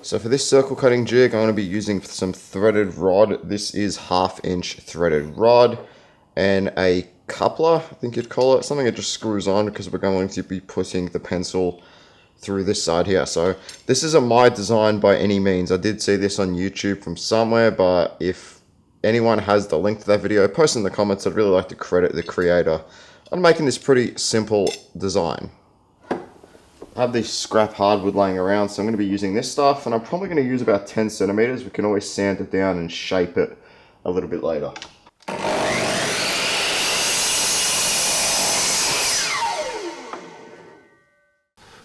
So for this circle cutting jig, I'm going to be using some threaded rod. This is 1/2 inch threaded rod and a coupler, I think you'd call it. Something that just screws on because we're going to be putting the pencil through this side here. So this isn't my design by any means. I did see this on YouTube from somewhere, but if anyone has the link to that video, post in the comments. I'd really like to credit the creator on making this pretty simple design. I have this scrap hardwood laying around, so I'm going to be using this stuff, and I'm probably going to use about 10 centimeters. We can always sand it down and shape it a little bit later.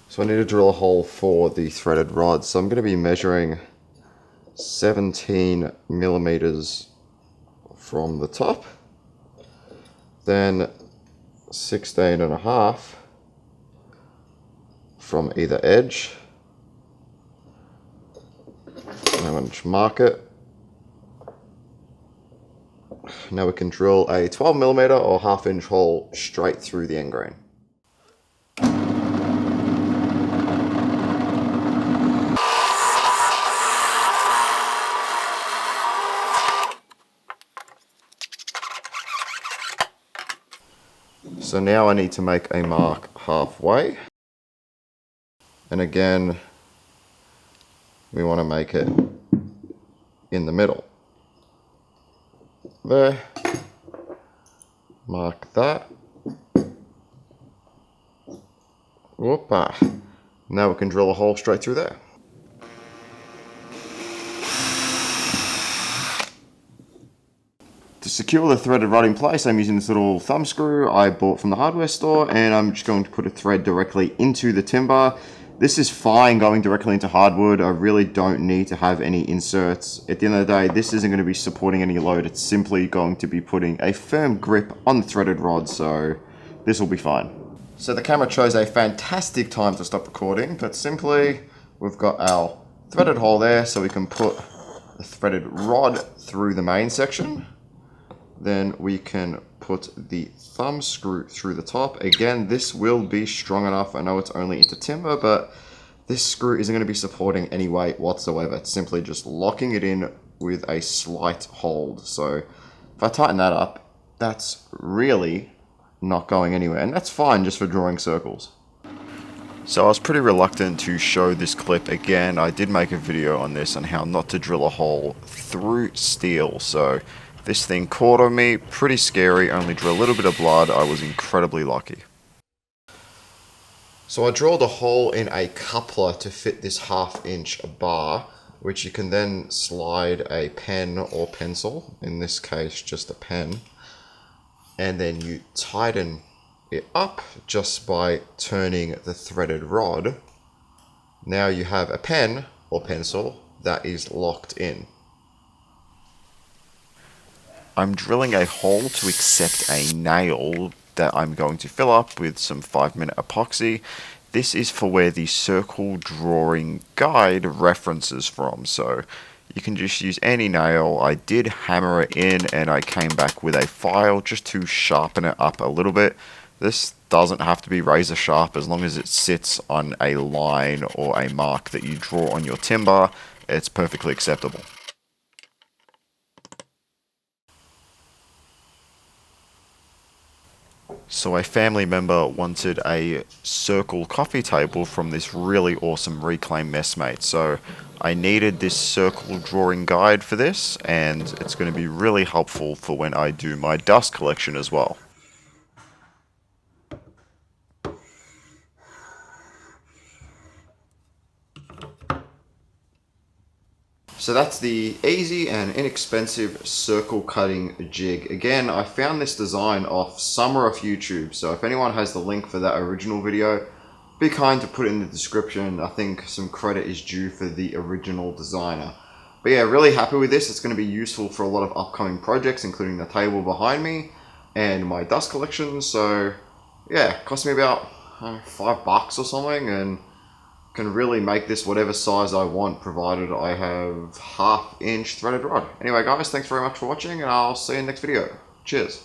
So I need to drill a hole for the threaded rod, so I'm going to be measuring 17 millimeters from the top, then 16.5 from either edge. And I'm going to mark it. Now we can drill a 12 millimeter or 1/2 inch hole straight through the end grain. So now I need to make a mark halfway. And again, we want to make it in the middle. There. Mark that. Whoopa. Now we can drill a hole straight through there. To secure the threaded rod in place, I'm using this little thumb screw I bought from the hardware store, and I'm just going to put a thread directly into the timber. This is fine going directly into hardwood. I really don't need to have any inserts. At the end of the day, this isn't going to be supporting any load. It's simply going to be putting a firm grip on the threaded rod, so this will be fine. So the camera chose a fantastic time to stop recording, but simply we've got our threaded hole there, so we can put the threaded rod through the main section. Then we can put the thumb screw through the top. Again, this will be strong enough. I know it's only into timber, but this screw isn't going to be supporting any weight whatsoever. It's simply just locking it in with a slight hold. So if I tighten that up, that's really not going anywhere. And that's fine just for drawing circles. So I was pretty reluctant to show this clip again. I did make a video on this on how not to drill a hole through steel. So this thing caught on me, pretty scary, only drew a little bit of blood. I was incredibly lucky. So I drilled a hole in a coupler to fit this 1/2 inch bar, which you can then slide a pen or pencil, in this case just a pen, and then you tighten it up just by turning the threaded rod. Now you have a pen or pencil that is locked in. I'm drilling a hole to accept a nail that I'm going to fill up with some 5-minute epoxy. This is for where the circle drawing guide references from, so you can just use any nail. I did hammer it in and I came back with a file just to sharpen it up a little bit. This doesn't have to be razor sharp as long as it sits on a line or a mark that you draw on your timber. It's perfectly acceptable. So a family member wanted a circle coffee table from this really awesome Reclaim messmate. So I needed this circle drawing guide for this, and it's going to be really helpful for when I do my dust collection as well. So that's the easy and inexpensive circle cutting jig. Again, I found this design off somewhere off YouTube, so if anyone has the link for that original video, be kind to put it in the description. I think some credit is due for the original designer. But yeah, really happy with this. It's going to be useful for a lot of upcoming projects, including the table behind me and my dust collection. So yeah, it cost me about $5 or something, and can really make this whatever size I want, provided I have 1/2 inch threaded rod. Anyway guys, thanks very much for watching, and I'll see you in the next video. Cheers.